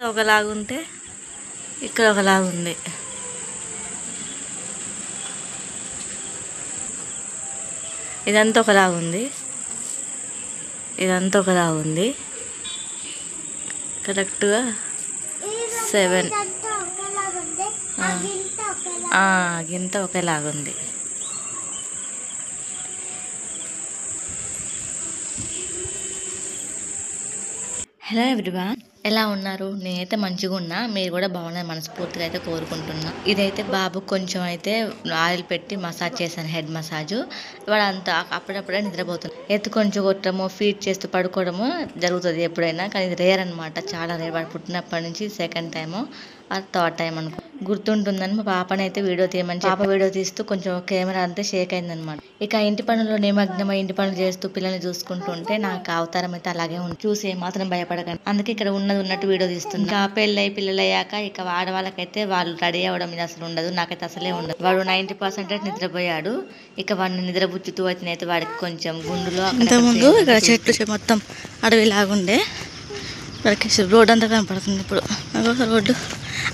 ఒకలాగుంటే ఇక్కడ ఒకలాగుంది. ఇదంతా ఒకలాగుంది, ఇదంతా ఒకలాగుంది. కరెక్ట్గా 7 గింత ఒకేలాగుంది. హలో ఎవ్రీవన్, ఎలా ఉన్నారు? నేనైతే మంచిగా ఉన్నా, మీరు కూడా బాగున్నారు మనస్ఫూర్తిగా అయితే కోరుకుంటున్నా. ఇదైతే బాబు కొంచెం అయితే ఆయిల్ పెట్టి మసాజ్ చేశాను, హెడ్ మసాజ్. వాడు అంతా అప్పుడప్పుడే నిద్రపోతుంది. ఎత్తు కొంచెం కొట్టడము, ఫీడ్ చేస్తూ పడుకోవడము జరుగుతుంది ఎప్పుడైనా, కానీ ఇది రేర్ అనమాట, చాలా రేర్. వాడు పుట్టినప్పటి నుంచి సెకండ్ టైము థర్డ్ టైం అనుకో. గుర్తుంటుందని మా పాపని అయితే వీడియో తీయమని పాప వీడియో తీస్తూ కొంచెం కెమెరా అంతా షేక్ అయిందనమాట. ఇక ఇంటి పనుల్లో నిమగ్నమై ఇంటి పనులు చేస్తూ పిల్లల్ని చూసుకుంటుంటే నాకు అవతారం అయితే అలాగే ఉంది. చూసి మాత్రం భయపడకండి, అందుకే ఇక్కడ ఉన్నది ఉన్నట్టు వీడియో తీస్తుంది. ఇంకా పెళ్ళై పిల్లలయ్యాక ఇక ఆడవాళ్ళకైతే వాళ్ళు రెడీ అవ్వడం మీద అసలు ఉండదు, నాకైతే అసలే ఉండదు. వాడు 90% నిద్రపోయాడు. ఇక వాడిని నిద్రపుచ్చుతూ వచ్చినైతే వాడికి కొంచెం గుండులో ఇంతకుముందు ఇక్కడ చెట్లు మొత్తం అడవిలాగుండే, రోడ్డు అంతా కనపడుతుంది ఇప్పుడు రోడ్డు.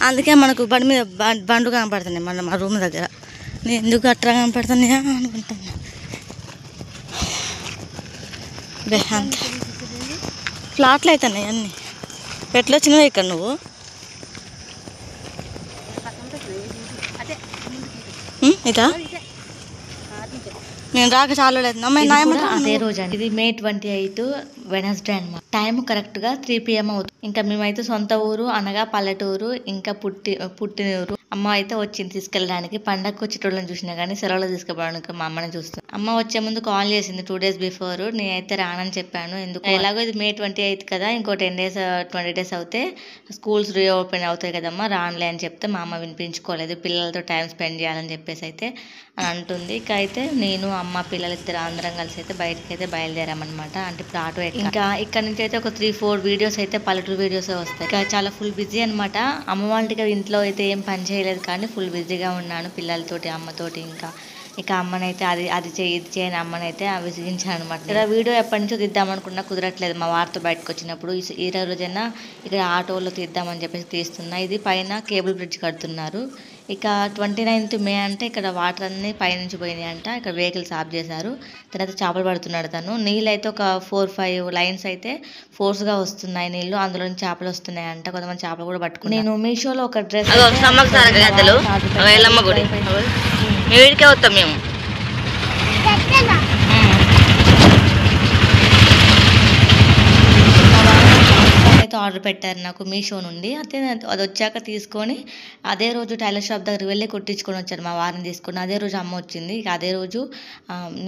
అందుకే మనకు బండి మీద బండ్లు కనపడుతున్నాయి మన మా రూమ్ దగ్గర. నేను ఎందుకు అట్లా కనపడుతున్నాయా అనుకుంటున్నా. అంతే ఫ్లాట్లు అవుతున్నాయి అన్నీ. ఎట్లా వచ్చినావు ఇక్కడ నువ్వు? ఇదా నేను రాక చాలా లేదు. అదే రోజు అండి, ఇది May 28 వెనస్డే అనమాట. టైం కరెక్ట్గా 3 PM అవుతుంది. ఇంకా మేమైతే సొంత ఊరు అనగా పల్లెటూరు, ఇంకా పుట్టిన ఊరు. అమ్మ అయితే వచ్చింది తీసుకెళ్ళడానికి. పండగకు వచ్చేటోళ్ళని చూసినా కానీ సెలవులో తీసుకుపోవడానికి మా అమ్మని చూస్తాను. అమ్మ వచ్చే ముందు కాల్ చేసింది 2 days బిఫోర్. నేనైతే రానని చెప్పాను. ఎందుకు, ఎలాగో ఇది May 28 కదా, ఇంకో 10 days 20 days అవుతే స్కూల్స్ రీఓపెన్ అవుతాయి కదమ్మా, రానులే అని చెప్తే మా అమ్మ వినిపించుకోలేదు. పిల్లలతో టైం స్పెండ్ చేయాలని చెప్పేసి అయితే అని అంటుంది. ఇక అయితే నేను అమ్మ పిల్లలిద్దరు అందరం కలిసి అయితే బయటకి అయితే బయలుదేరామన్నమాట. అంటే ఇప్పుడు ఆటో ఇంకా ఇక్కడ నుంచి అయితే ఒక 3-4 వీడియోస్ అయితే పల్లెటూరు వీడియోస్ వస్తాయి. ఇంకా చాలా ఫుల్ బిజీ అనమాట. అమ్మ వాళ్ళకి ఇంట్లో అయితే ఏం పని చేయలేదు, కానీ ఫుల్ బిజీగా ఉన్నాను పిల్లలతోటి అమ్మతోటి. ఇక అమ్మనైతే అది చేయి ఇది చేయని అమ్మనైతే విసిగించాను అనమాట. ఇక్కడ వీడియో ఎప్పటి నుంచో తీద్దామనుకున్నా కుదరట్లేదు. మా వారితో బయటకు వచ్చినప్పుడు ఈ రోజైనా ఇక్కడ ఆటోలో తీద్దామని చెప్పేసి తీస్తున్నా. ఇది పైన కేబుల్ బ్రిడ్జ్ కడుతున్నారు. ఇక 29th May అంటే ఇక్కడ వాటర్ అన్నీ పైనుంచి పోయినాయి అంట. ఇక్కడ వెహికల్స్ ఆఫ్ చేశారు. తర్వాత చేపలు పడుతున్నాడు తను. నీళ్ళు అయితే ఒక 4-5 లైన్స్ అయితే ఫోర్స్గా వస్తున్నాయి నీళ్ళు, అందులో నుంచి చేపలు వస్తున్నాయి అంట. కొంతమంది చేపలు కూడా పట్టుకున్నాను. నేను మీషోలో ఒక డ్రెస్ వీడికే వస్తాం మేము. అయితే ఆర్డర్ పెట్టారు నాకు మీషో నుండి. అయితే అది వచ్చాక తీసుకొని అదే రోజు టైలర్ షాప్ దగ్గరికి వెళ్ళి కుట్టించుకొని వచ్చారు. మా వారిని తీసుకుని అదే రోజు అమ్మ వచ్చింది. ఇక అదే రోజు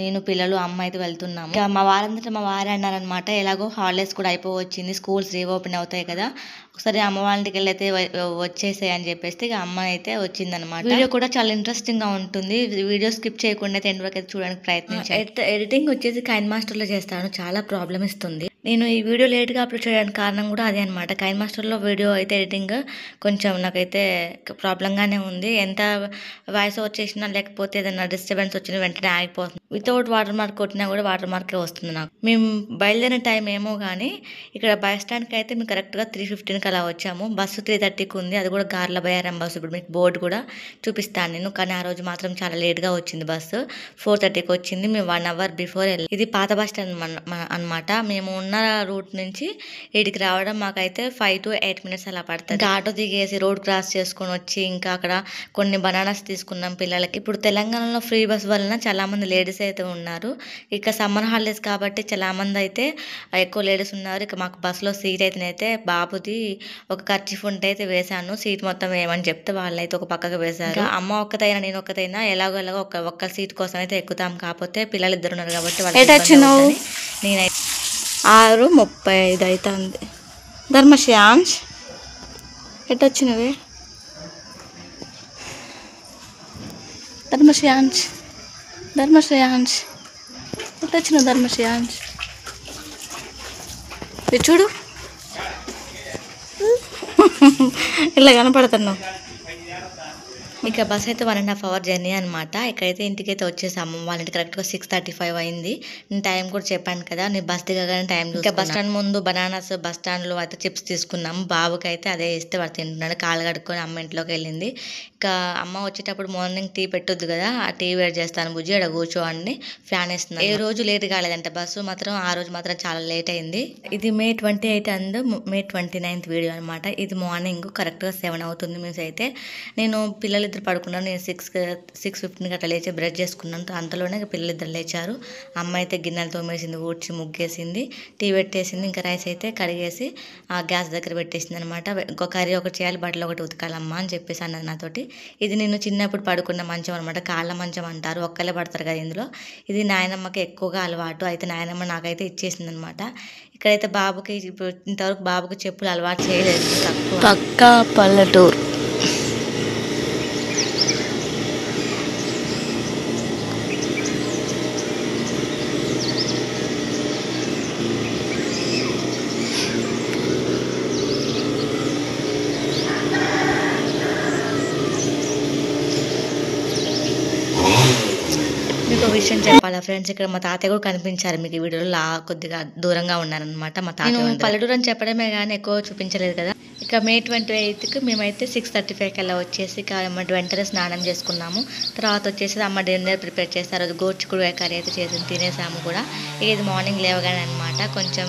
నేను పిల్లలు అమ్మ అయితే వెళ్తున్నాము. ఇక మా వారందరూ మా వారే అన్నారనమాట, ఎలాగో హాలిడేస్ కూడా అయిపోవచ్చింది, స్కూల్స్ రీఓపెన్ అవుతాయి కదా, ఒకసారి అమ్మ వాళ్ళ ఇంటికి వెళ్ళి అయితే వచ్చేసాయి అని చెప్పేసి ఇక అమ్మ అయితే వచ్చిందనమాట. వీడియో కూడా చాలా ఇంట్రెస్టింగ్ గా ఉంటుంది. వీడియో స్కిప్ చేయకుండా అయితే ఎండ్ వరకు అయితే చూడడానికి ప్రయత్నించాను. ఎడిటింగ్ వచ్చేసి కైన్ మాస్టర్లో చేస్తాను, చాలా ప్రాబ్లం ఇస్తుంది. నేను ఈ వీడియో లేట్గా అప్లోడ్ చేయడానికి కారణం కూడా అదే అనమాట. కైన్ మాస్టర్లో వీడియో అయితే ఎడిటింగ్ కొంచెం నాకైతే ప్రాబ్లంగానే ఉంది. ఎంత వాయిస్ వచ్చేసినా లేకపోతే ఏదైనా డిస్టర్బెన్స్ వచ్చినా వెంటనే ఆగిపోతుంది. వితౌట్ వాటర్ మార్క్ కొట్టినా కూడా వాటర్ మార్కే వస్తుంది నాకు. మేము బయలుదేరిన టైం ఏమో కానీ ఇక్కడ బస్ స్టాండ్కి అయితే మేము కరెక్ట్గా 3:15కి అలా వచ్చాము. బస్సు 3:30కి ఉంది, అది కూడా గార్ల బయారం బస్సు. ఇప్పుడు మీకు బోర్డు కూడా చూపిస్తాను నేను, కానీ ఆ రోజు మాత్రం చాలా లేట్గా వచ్చింది బస్సు. 4:30కి వచ్చింది. మేము 1 hour బిఫోర్ వెళ్ళి. ఇది పాత బస్ స్టాండ్ అనమాట. మేము ఉన్న రూట్ నుంచి ఇక్కడికి రావడం మాకైతే 5 to 8 minutes అలా పడుతుంది. ఇంకా ఆటో దిగేసి రోడ్ క్రాస్ చేసుకొని వచ్చి ఇంకా అక్కడ కొన్ని బనానాస్ తీసుకున్నాం పిల్లలకి. ఇప్పుడు తెలంగాణలో ఫ్రీ బస్ వలన చాలా మంది లేడీస్ అయితే ఉన్నారు. ఇక సమ్మర్ హాలిడేస్ కాబట్టి చాలా మంది అయితే ఎక్కువ లేడీస్ ఉన్నారు. ఇక మాకు బస్సులో సీట్ అయితే బాబుది ఒక కర్చీఫ్ ఉంటే అయితే వేశాను. సీట్ మొత్తం వేయమని చెప్తే వాళ్ళైతే ఒక పక్కకు వేశారు. అమ్మ ఒక్కతైనా నేను ఒక్కతైనా ఎలాగో ఒక్క సీట్ కోసం అయితే ఎక్కుతాం. కాకపోతే పిల్లలు ఇద్దరు ఉన్నారు కాబట్టి వాళ్ళు నేనైతే 6:35 అవుతుంది. ధర్మశ్యాంష్ ఎట్టొచ్చినవే? ధర్మశ్యాంష్ ఎట్టొచ్చినావు? ధర్మశ్యాంష్ చూడు ఇలా కనపడుతున్నావు. ఇక బస్ అయితే 1.5 అవర్ జర్నీ అనమాట. ఇక్కడైతే ఇంటికైతే వచ్చేసాము. వాళ్ళ ఇంటి కరెక్ట్గా 6:35 అయింది. నేను టైం కూడా చెప్పాను కదా, నేను బస్ దిగగానే టైం ఇంకా బస్ స్టాండ్ ముందు బనానాస్, బస్ స్టాండ్లో అయితే చిప్స్ తీసుకున్నాము. బాబుకి అయితే అదే ఇస్తే వాడు తింటున్నాడు. కాళ్ళు కడుక్కొని అమ్మ ఇంట్లోకి వెళ్ళింది. ఇక అమ్మ వచ్చేటప్పుడు మార్నింగ్ టీ పెట్టొద్దు కదా, ఆ టీ వేడి చేస్తాను బుజ్జి, అక్కడ కూర్చోండి, ఫ్యాన్ వేస్తున్నాను. ఏ రోజు లేట్ కాలేదంటే బస్సు మాత్రం, ఆ రోజు మాత్రం చాలా లేట్ అయింది. ఇది May 28 and May 29th video అనమాట. ఇది మార్నింగ్ కరెక్ట్గా 7 అవుతుంది. మీన్స్ అయితే నేను పిల్లలిద్దరు పడుకున్నాను. నేను 6:15 అట్లా లేచి బ్రష్ చేసుకున్నాను. అంతలోనే పిల్లలిద్దరు లేచారు. అమ్మ అయితే గిన్నెలు తోమేసింది, ఊడ్చి ముగ్గేసింది, టీ పెట్టేసింది. ఇంకా రైస్ అయితే కడిగేసి ఆ గ్యాస్ దగ్గర పెట్టేసింది అనమాట. ఒక కర్రీ ఒకటి చేయాలి, బట్టలు ఒకటి ఉతకాలమ్మా అని చెప్పేసి అన్నది నాతోటి. ఇది నేను చిన్నప్పుడు పడుకున్న మంచం అనమాట, కాళ్ళ మంచం అంటారు, ఒక్కలే పడతారు కదా ఇందులో. ఇది నాయనమ్మకి ఎక్కువగా అలవాటు, అయితే నాయనమ్మ నాకైతే ఇచ్చేసింది అనమాట. ఇక్కడైతే బాబుకి ఇప్పుడు ఇంతవరకు బాబుకి చెప్పులు అలవాటు చేయలేదు, తక్కువ. పక్కా పల్లెటూరు. మీకు ఒక విషయం చెప్పాలా ఫ్రెండ్స్, ఇక్కడ మా తాతయ్య కూడా కనిపించారు మీకు ఈ వీడియోలో. కొద్దిగా దూరంగా ఉన్నారనమాట మా తాతయ్య. పల్లెటూరు అని చెప్పడమే కానీ ఎక్కువ చూపించలేదు కదా. ఇక May 28కి మేమైతే 6:35 అలా వచ్చేసి ఇక వెంటనే స్నానం చేసుకున్నాము. తర్వాత వచ్చేసి అమ్మ డిన్నర్ ప్రిపేర్ చేస్తారు. అది గోర్చిక్కుడుకాయ కర్రీ అయితే చేసి తినేసాము కూడా. ఇది మార్నింగ్ లేవగానే అనమాట. కొంచెం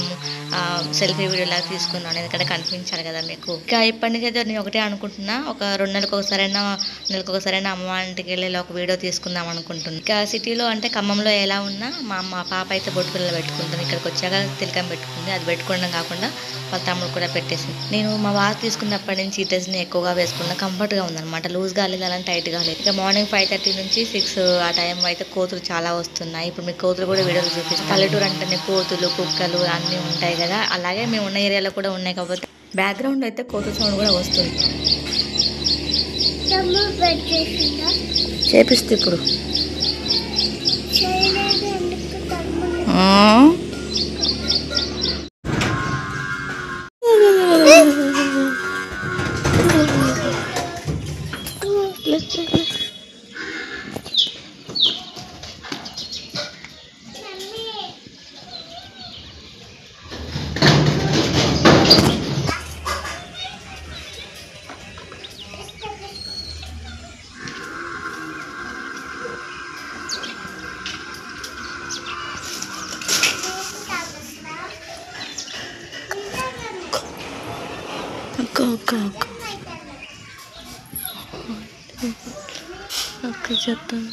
సెల్ఫీ వీడియో లాగా తీసుకున్నాను, ఎందుకంటే కనిపించాలి కదా మీకు. ఇక ఇప్పటి నుంచి అయితే నేను ఒకటే అనుకుంటున్నా, ఒక 2 నెలలకు ఒకసారైనా అమ్మ ఇంటికి వెళ్ళి ఒక వీడియో తీసుకుందాం అనుకుంటున్నాను. ఇక సిటీలో అంటే ఖమ్మంలో ఎలా ఉన్నా మా పాప అయితే బొట్టు పిల్లలు పెట్టుకుంటుంది. ఇక్కడికి వచ్చాక తిలకం పెట్టుకుంది. అది పెట్టుకోవడం కాకుండా వాళ్ళ తమ్ముడు కూడా పెట్టేసింది. నేను మా వారు తీసుకున్నప్పటి నుంచి ఈ డ్రెస్ని ఎక్కువగా వేసుకున్నా, కంఫర్ట్గా ఉందన్నమాట. లూజ్గా లేదు, అలా టైట్గా లేదు. ఇక మార్నింగ్ 5:30 నుంచి 6 ఆ టైం అయితే కోతులు చాలా వస్తున్నాయి. ఇప్పుడు మీకు కోతులు కూడా వీడియోలు చూపిస్తాను. పల్లెటూరు అంటేనే కోతులు, కుక్కలు అన్నీ ఉంటాయి కదా, అలాగే మేము ఉన్న ఏరియాలో కూడా ఉన్నాయి. కాబట్టి బ్యాక్గ్రౌండ్ అయితే కోతుల సౌండ్ కూడా వస్తుంది. చేపిస్తే ఇప్పుడు అక్క చెప్తాను.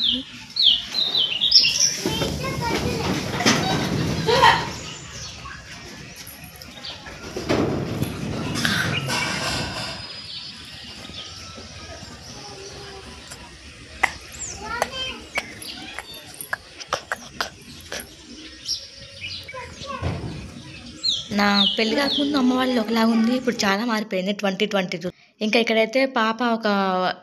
నా పెళ్లి కాకముందు అమ్మ వాళ్ళు ఒకలాగా ఉంది, ఇప్పుడు చాలా మారిపోయింది 2022. ఇంకా ఇక్కడైతే పాప ఒక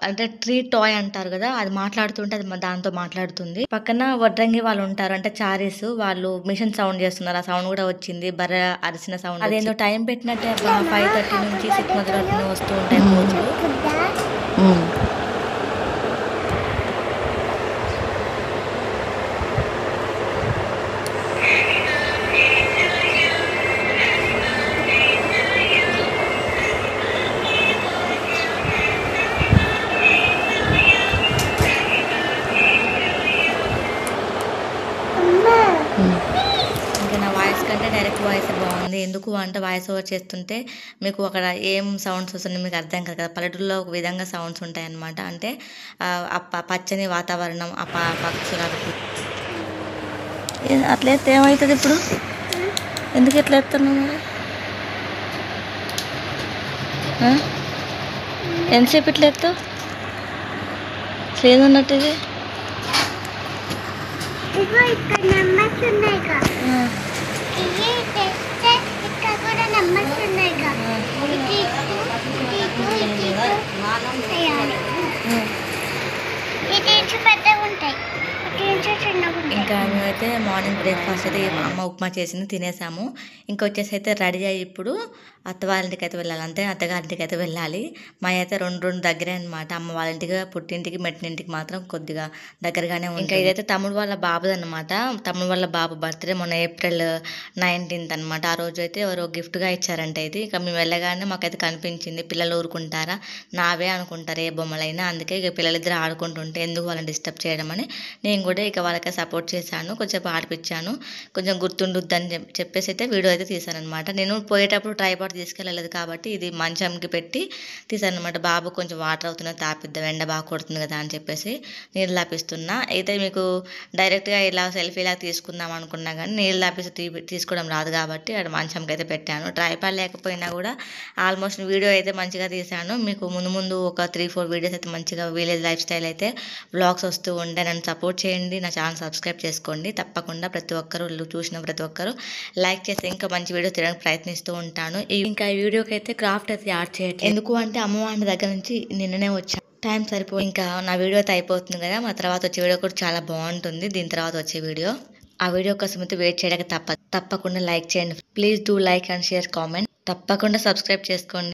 అంటే ట్రీ టాయ్ అంటారు కదా, అది మాట్లాడుతుంటే అది దాంతో మాట్లాడుతుంది. పక్కన వడ్రంగి వాళ్ళు ఉంటారు, అంటే చారీస్, వాళ్ళు మిషన్ సౌండ్ చేస్తున్నారు. ఆ సౌండ్ కూడా వచ్చింది, బర్రె అరిసిన సౌండ్. అదేందో టైం పెట్టినట్టే 5:30 నుంచి 6 మధ్యలో వస్తూ ఉంటాయి కోతులు. డైరెక్ట్ వాయిస్ బాగుంది. ఎందుకు అంటే వాయిస్ ఓవర్ చేస్తుంటే మీకు అక్కడ ఏం సౌండ్స్ వస్తున్నాయి మీకు అర్థం కాదు కదా. పల్లెటూరులో ఒక విధంగా సౌండ్స్ ఉంటాయి అన్నమాట. అంటే పచ్చని వాతావరణం, ఆ పక్షులు అరుపు. అట్లా ఎత్తే ఏమవుతుంది ఇప్పుడు? ఎందుకు ఎట్లా ఎత్తున్నావు? ఎంతసేపు ఇట్లా ఎత్తావు? లేదన్నట్టు ఇది ఇంకా మేమైతే మార్నింగ్ బ్రేక్ఫాస్ట్ అయితే అమ్మ ఉప్మా చేసింది తినేసాము. ఇంకా వచ్చేసి అయితే రెడీ అయ్యి ఇప్పుడు అత్త వాళ్ళ ఇంటికి అయితే వెళ్ళాలి, అంతే అత్తగారింటికి అయితే వెళ్ళాలి. మా అయితే రెండు రెండు దగ్గరే అనమాట. అమ్మ వాళ్ళ ఇంటికి పుట్టింటికి మెట్టినింటికి మాత్రం కొద్దిగా దగ్గరగానే ఉంది. ఇంకా ఇదైతే తమ్ముడు వాళ్ళ బాబుది అనమాట. తమ్ముడు వాళ్ళ బాబు బర్త్డే మొన్న ఏప్రిల్ 19th అనమాట. ఆ రోజు అయితే ఎవరో గిఫ్ట్గా ఇచ్చారంట ఇది. ఇక మేము వెళ్ళగానే మాకైతే కనిపించింది. పిల్లలు ఊరుకుంటారా, నావే అనుకుంటారు ఏ బొమ్మలైనా. అందుకే ఇక పిల్లలిద్దరు ఆడుకుంటుంటే ఎందుకు వాళ్ళని డిస్టర్బ్ చేయడం అని నేను కూడా ఇక వాళ్ళకి సపోర్ట్ చేశాను, కొంచెం ఆడిపించాను, కొంచెం గుర్తుండుద్దని చెప్పేసి అయితే వీడియో అయితే తీశాను అనమాట. నేను పోయేటప్పుడు ట్రైపాడ్ తీసుకెళ్ళలేదు కాబట్టి ఇది మంచంకి పెట్టి తీశాను అనమాట. బాబు కొంచెం వాటర్ అవుతున్నా తాపిద్దాం, ఎండ బాగా కొడుతుంది కదా అని చెప్పేసి నీళ్ళు లాపిస్తున్నా. అయితే మీకు డైరెక్ట్గా ఇలా సెల్ఫీలా తీసుకుందాం అనుకున్నా కానీ నీళ్ళు లాపిస్తే తీసుకోవడం రాదు కాబట్టి అక్కడ మంచంకి అయితే పెట్టాను. ట్రైపాడ్ లేకపోయినా కూడా ఆల్మోస్ట్ వీడియో అయితే మంచిగా తీశాను. మీకు ముందు ముందు ఒక 3-4 వీడియోస్ అయితే మంచిగా విలేజ్ లైఫ్ స్టైల్ అయితే వ్లాగ్స్ వస్తూ ఉంటే నన్ను సపోర్ట్ చేయండి, నా ఛానల్ సబ్స్క్రైబ్ చేసుకోండి. తప్పకుండా ప్రతి ఒక్కరు చూసిన ప్రతి ఒక్కరు లైక్ చేసి ఇంకా మంచి వీడియో తీయడానికి ప్రయత్నిస్తూ ఉంటాను. ఇంకా ఈ వీడియోకి అయితే క్రాఫ్ట్ అయితే యాడ్ చేయట్లేదు, ఎందుకు అంటే అమ్మవారి దగ్గర నుంచి నిన్ననే వచ్చాను, టైం సరిపోయి. ఇంకా నా వీడియో అయితే అయిపోతుంది కదా, మా తర్వాత వచ్చే వీడియో కూడా చాలా బాగుంటుంది. దీని తర్వాత వచ్చే వీడియో, ఆ వీడియో కోసం అయితే వెయిట్ చేయడానికి తప్పకుండా లైక్ చేయండి. Please do like and share comment. తప్పకుండా సబ్స్క్రైబ్ చేసుకోండి.